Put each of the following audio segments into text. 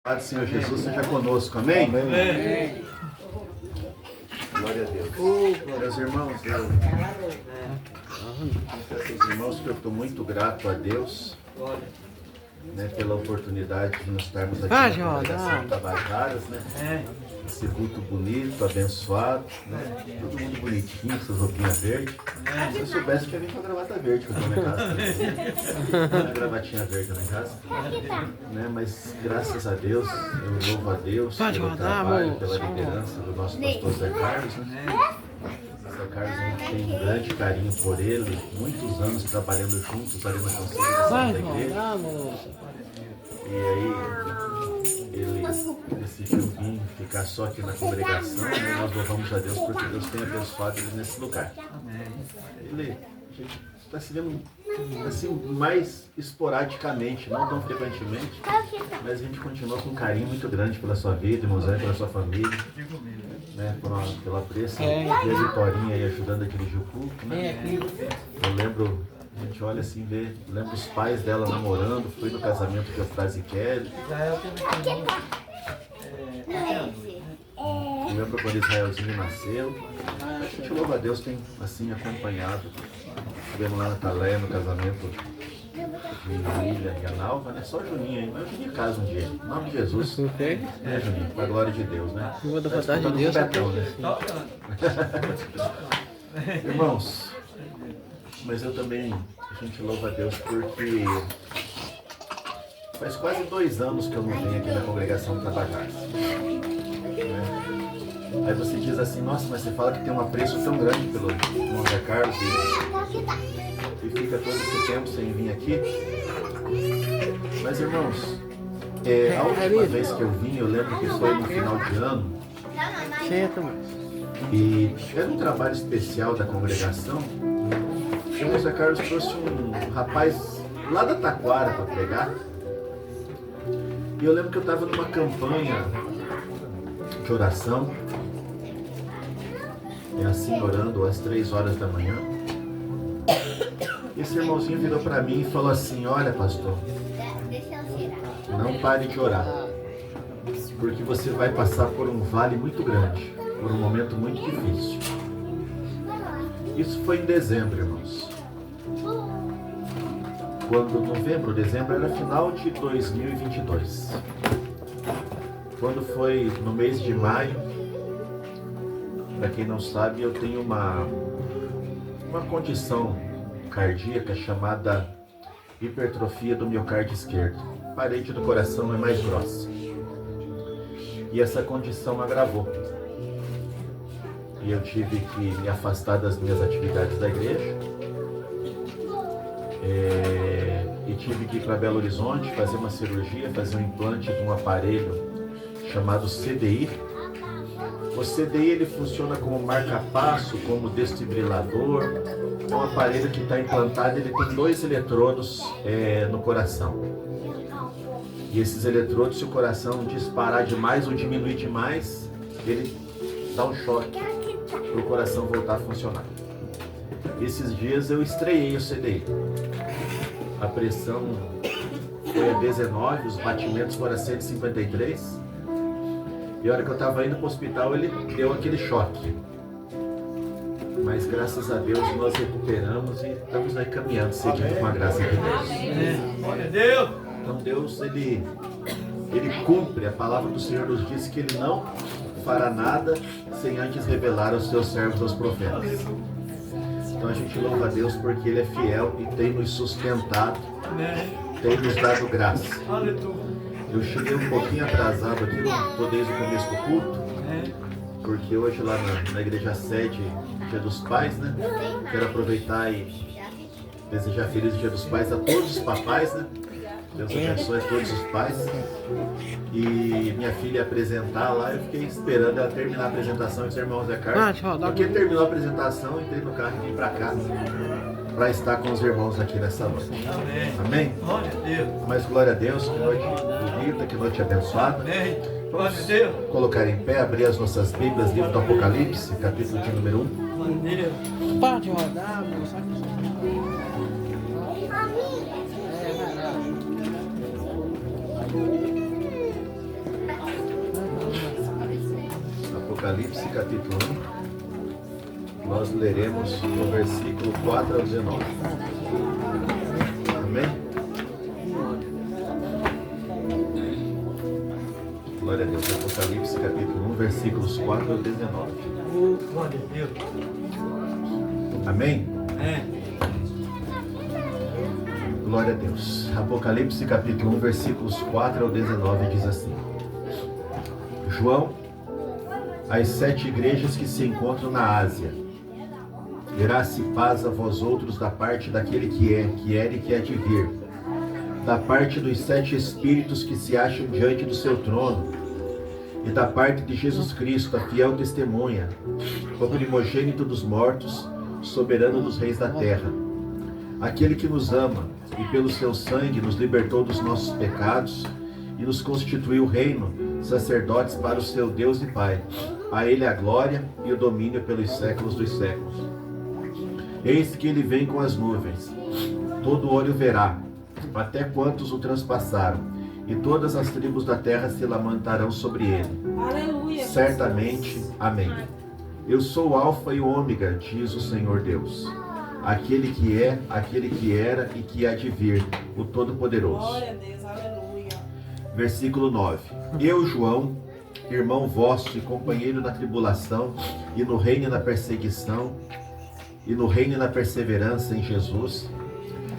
Pai do Senhor Jesus seja conosco, amém? Amém. Glória a Deus. Meus irmãos, eu confesso aos irmãos que eu estou muito grato a Deus, né, pela oportunidade de nós estarmos aqui na congregação Tabajaras, né? Esse culto bonito, abençoado, né? Todo mundo bonitinho, com suas roupinhas verdes. Se eu soubesse que ia vir com a gravata verde que eu estou na casa. Uma gravatinha verde lá em casa. Né? Mas graças a Deus, eu louvo a Deus pelo trabalho, pela liderança do nosso pastor Zé Carlos. Né? Zé Carlos, a gente tem um grande carinho por ele, muitos anos trabalhando juntos ali na consolidação da igreja. E aí ele decidiu vir ficar só aqui na congregação e nós louvamos a Deus porque Deus tem abençoado ele nesse lugar. Ele, a gente está se vendo assim, mais esporadicamente, não tão frequentemente, mas a gente continua com um carinho muito grande pela sua vida, irmão Zé, pela sua família, né, pela apreço, e a Vitorinha aí ajudando a dirigir o culto, né? Eu lembro, a gente olha assim, lembra os pais dela namorando, fui no casamento de Eufrásio e Kelly. Eu lembro quando Israelzinho nasceu. A gente louva a Deus, tem assim acompanhado. Estivemos lá na Taleia, no casamento de William e a Nalva, né? Só o Juninho aí, mas o Juninho casa um dia. Em nome de Jesus. É, Juninho, para a glória de Deus, né? Eu da vontade de Deus. Betão, né? Irmãos, mas eu também, a gente louva a Deus porque faz quase 2 anos que eu não venho aqui na congregação Tabajaras. Né? Aí você diz assim, nossa, mas você fala que tem um apreço tão grande pelo irmão Zé Carlos e fica todo esse tempo sem vir aqui. Mas irmãos, a última vez que eu vim, eu lembro que foi no final de ano. E era um trabalho especial da congregação. O irmão Zé Carlos trouxe um rapaz lá da Taquara para pregar. E eu lembro que eu estava numa campanha de oração, assim, orando às 3 horas da manhã. Esse irmãozinho virou para mim e falou assim, olha pastor, não pare de orar, porque você vai passar por um vale muito grande, por um momento muito difícil. Isso foi em dezembro, irmãos. Quando novembro, dezembro era final de 2022. Quando foi no mês de maio, para quem não sabe, eu tenho uma condição cardíaca chamada hipertrofia do miocárdio esquerdo. A parede do coração é mais grossa. E essa condição agravou. E eu tive que me afastar das minhas atividades da igreja. E tive que ir para Belo Horizonte fazer uma cirurgia, fazer um implante de um aparelho chamado CDI. O CDI ele funciona como marca-passo, como desfibrilador. É um aparelho que está implantado, ele tem 2 eletrodos no coração. E esses eletrodos, se o coração disparar demais ou diminuir demais, ele dá um choque para o coração voltar a funcionar. Esses dias eu estreiei o CDI. A pressão foi a 19, os batimentos foram a 153. E a hora que eu estava indo para o hospital, ele deu aquele choque. Mas graças a Deus nós recuperamos e estamos aí caminhando, seguindo com a graça de Deus. Glória a Deus! Então Deus, ele cumpre. A palavra do Senhor nos diz que Ele não fará nada sem antes revelar aos seus servos, aos profetas. Então a gente louva a Deus porque Ele é fiel e tem nos sustentado, tem nos dado graça. Eu cheguei um pouquinho atrasado aqui, não estou desde o começo do culto, porque hoje lá na igreja sede, Dia dos Pais, né? Quero aproveitar e desejar feliz Dia dos Pais a todos os papais, né? Deus abençoe a todos os pais. E minha filha apresentar lá, eu fiquei esperando ela terminar a apresentação e os irmãos Zé Carlos. Porque terminou a apresentação, entrei no carro e vim para cá para estar com os irmãos aqui nessa noite. Amém? Glória a Deus! Mas glória a Deus, que noite bonita, que noite abençoada. Amém! Glória a Deus! Colocar em pé, abrir as nossas Bíblias, livro do Apocalipse, capítulo de número 1. Glória a Deus! Pode rodar, moço. Vai lá. Apocalipse, capítulo 1. Nós leremos do versículo 4 ao 19. Amém? Glória a Deus. Apocalipse, capítulo 1, versículos 4 ao 19. Glória a Deus. Amém? É. Glória a Deus. Apocalipse, capítulo 1, versículos 4 ao 19 diz assim: João, às 7 igrejas que se encontram na Ásia, graça e paz a vós outros da parte daquele que era e que há de vir, da parte dos 7 Espíritos que se acham diante do seu trono, e da parte de Jesus Cristo, a fiel testemunha, o primogênito dos mortos, soberano dos reis da terra, aquele que nos ama e pelo seu sangue nos libertou dos nossos pecados e nos constituiu reino, sacerdotes para o seu Deus e Pai. A ele a glória e o domínio pelos séculos dos séculos. Eis que ele vem com as nuvens, todo olho verá, até quantos o transpassaram, e todas as tribos da terra se lamentarão sobre ele. Aleluia. Certamente, amém. Eu sou o Alfa e o Ômega, diz o Senhor Deus, aquele que é, aquele que era e que há de vir, o Todo-Poderoso. Glória a Deus, aleluia. Versículo 9. Eu, João, irmão vosso e companheiro na tribulação, e no reino e na perseguição, e no reino e na perseverança em Jesus,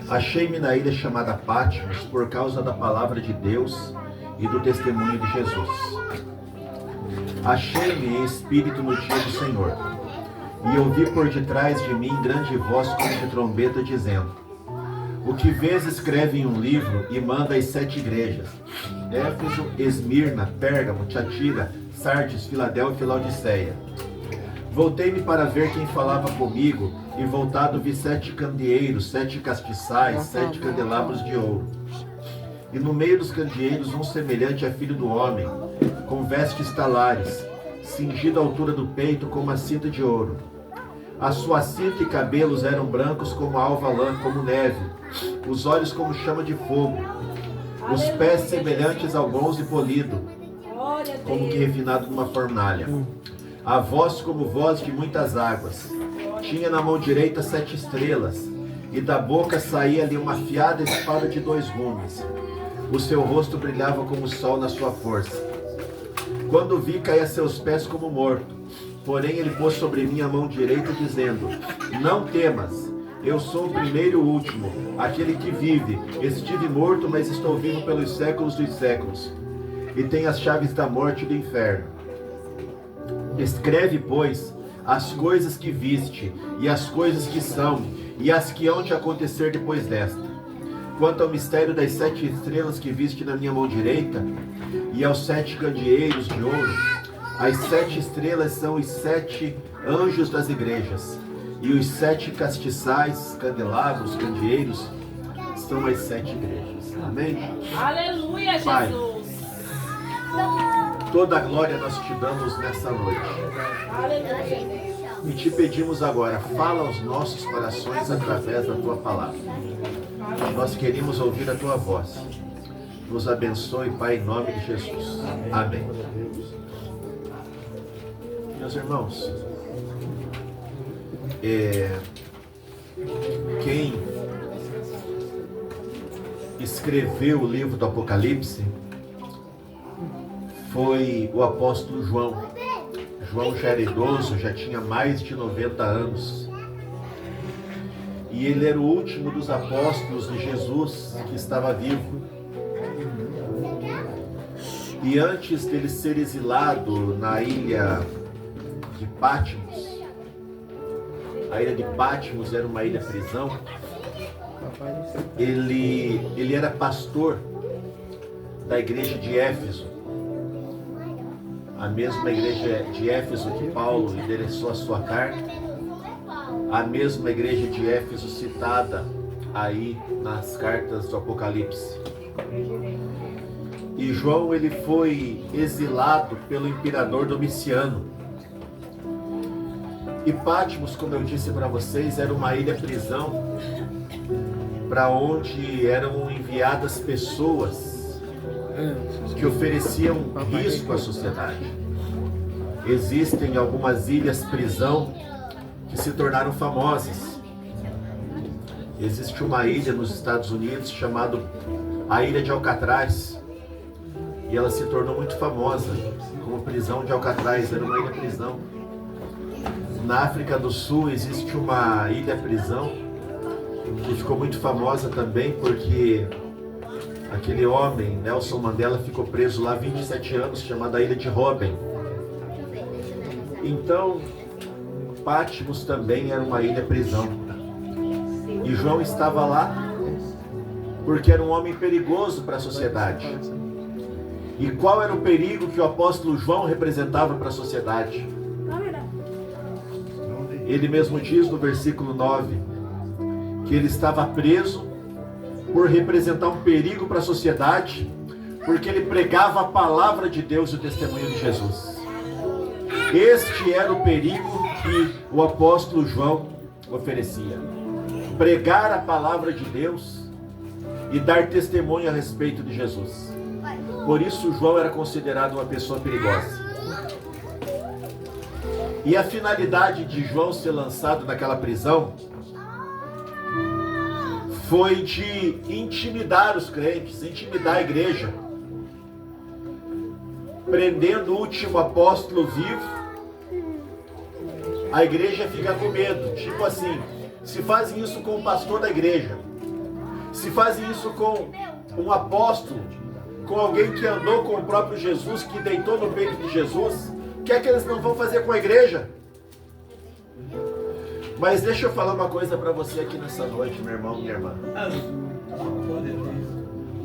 achei-me na ilha chamada Patmos por causa da palavra de Deus e do testemunho de Jesus. Achei-me em espírito no dia do Senhor, e ouvi por detrás de mim grande voz como de trombeta dizendo: O que vês escreve em um livro e manda às 7 igrejas: Éfeso, Esmirna, Pérgamo, Tiatira, Sardes, Filadélfia e Laodiceia. Voltei-me para ver quem falava comigo, e voltado vi 7 candeeiros, 7 castiçais, 7 candelabros de ouro. E no meio dos candeeiros um semelhante a filho do homem, com vestes talares, cingido à altura do peito com uma cinta de ouro. A sua cinta e cabelos eram brancos como alva lã, como neve, os olhos como chama de fogo, os pés semelhantes ao bronze polido, como que refinado numa fornalha. A voz como voz de muitas águas. Tinha na mão direita 7 estrelas, e da boca saía-lhe uma afiada espada de 2 gumes. O seu rosto brilhava como o sol na sua força. Quando vi, caí a seus pés como morto. Porém ele pôs sobre mim a mão direita, dizendo: Não temas, eu sou o primeiro e o último, aquele que vive. Estive morto, mas estou vivo pelos séculos dos séculos, e tenho as chaves da morte e do inferno. Escreve, pois, as coisas que viste, e as coisas que são, e as que hão de acontecer depois desta. Quanto ao mistério das 7 estrelas que viste na minha mão direita, e aos 7 candeeiros de ouro, as 7 estrelas são os 7 anjos das igrejas, e os 7 castiçais, candelabros, candeeiros, são as 7 igrejas. Amém? Aleluia, Jesus. Pai, toda a glória nós te damos nessa noite. Aleluia, Deus. E te pedimos agora, fala aos nossos corações através da tua palavra. Nós queremos ouvir a tua voz. Nos abençoe, Pai, em nome de Jesus. Amém. Meus irmãos, quem escreveu o livro do Apocalipse foi o apóstolo João. João já era idoso, já tinha mais de 90 anos. E ele era o último dos apóstolos de Jesus que estava vivo. E antes dele ser exilado na ilha de Patmos, a ilha de Patmos era uma ilha-prisão, ele era pastor da igreja de Éfeso, a mesma igreja de Éfeso que Paulo endereçou a sua carta, a mesma igreja de Éfeso citada aí nas cartas do Apocalipse. E João, ele foi exilado pelo imperador Domiciano. E Patmos, como eu disse para vocês, era uma ilha-prisão para onde eram enviadas pessoas que ofereciam risco à sociedade. existem algumas ilhas prisão que se tornaram famosas. Existe uma ilha nos Estados Unidos chamada a Ilha de Alcatraz. E ela se tornou muito famosa como prisão de Alcatraz, era uma ilha prisão. Na África do Sul existe uma ilha prisão que ficou muito famosa também porque aquele homem, Nelson Mandela, ficou preso lá 27 anos, chamada Ilha de Robben. Então, Patmos também era uma ilha prisão. E João estava lá porque era um homem perigoso para a sociedade. E qual era o perigo que o apóstolo João representava para a sociedade? Ele mesmo diz no versículo 9 que ele estava preso por representar um perigo para a sociedade, porque ele pregava a palavra de Deus e o testemunho de Jesus. Este era o perigo que o apóstolo João oferecia: pregar a palavra de Deus e dar testemunho a respeito de Jesus. Por isso João era considerado uma pessoa perigosa. E a finalidade de João ser lançado naquela prisão foi de intimidar os crentes, intimidar a igreja, prendendo o último apóstolo vivo. A igreja fica com medo, tipo assim, se fazem isso com o pastor da igreja, se fazem isso com um apóstolo, com alguém que andou com o próprio Jesus, que deitou no peito de Jesus, o que é que eles não vão fazer com a igreja? Mas deixa eu falar uma coisa para você aqui nessa noite, meu irmão, minha irmã.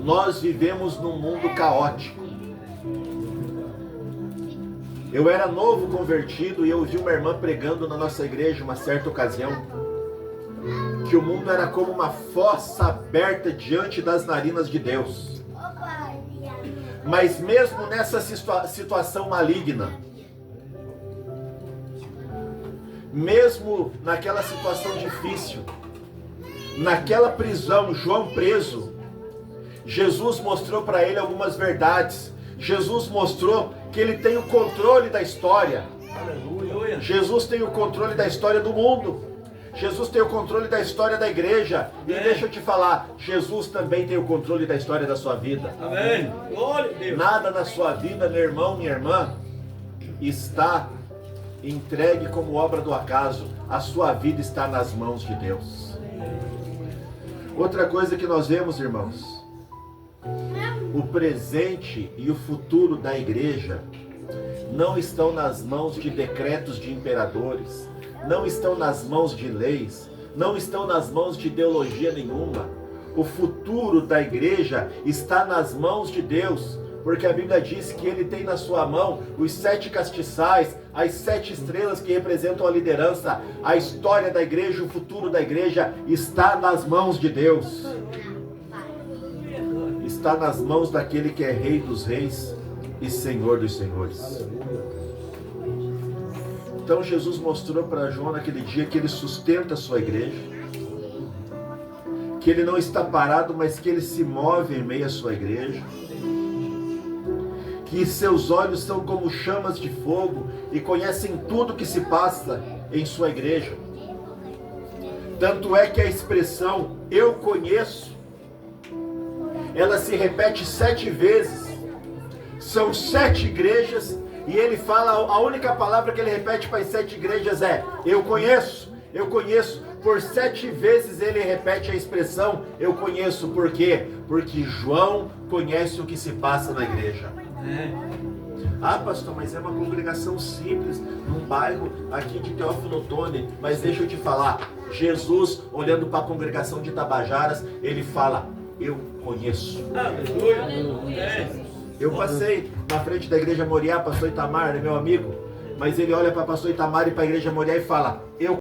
Nós vivemos num mundo caótico. Eu era novo convertido e eu vi uma irmã pregando na nossa igreja uma certa ocasião que o mundo era como uma fossa aberta diante das narinas de Deus. Mas mesmo nessa situação maligna, mesmo naquela situação difícil, naquela prisão, João preso, Jesus mostrou para ele algumas verdades. Jesus mostrou que ele tem o controle da história. Aleluia. Jesus tem o controle da história do mundo. Jesus tem o controle da história da igreja. E deixa eu te falar, Jesus também tem o controle da história da sua vida. Amém. Glória a Deus. Nada na sua vida, meu irmão, minha irmã, está entregue como obra do acaso. A sua vida está nas mãos de Deus. Outra coisa que nós vemos, irmãos, o presente e o futuro da igreja não estão nas mãos de decretos de imperadores, não estão nas mãos de leis, não estão nas mãos de ideologia nenhuma. O futuro da igreja está nas mãos de Deus, porque a Bíblia diz que Ele tem na sua mão os 7 castiçais, as 7 estrelas que representam a liderança. A história da igreja, o futuro da igreja está nas mãos de Deus. Está nas mãos daquele que é Rei dos Reis e Senhor dos Senhores. Então Jesus mostrou para João naquele dia que ele sustenta a sua igreja, que ele não está parado, mas que ele se move em meio à sua igreja, que seus olhos são como chamas de fogo e conhecem tudo que se passa em sua igreja. Tanto é que a expressão "eu conheço", ela se repete 7 vezes. São 7 igrejas e ele fala, a única palavra que ele repete para as 7 igrejas é "eu conheço, eu conheço". Por 7 vezes ele repete a expressão "eu conheço". Por quê? Porque João conhece o que se passa na igreja. Ah, pastor, mas é uma congregação simples, num bairro aqui de Teófilo Otoni. Mas deixa eu te falar, Jesus, olhando para a congregação de Tabajaras, ele fala "eu conheço". Aleluia. Eu passei na frente da igreja Moriá, pastor Itamar, é meu amigo, mas ele olha para pastor Itamar e para a igreja Moriá e fala "eu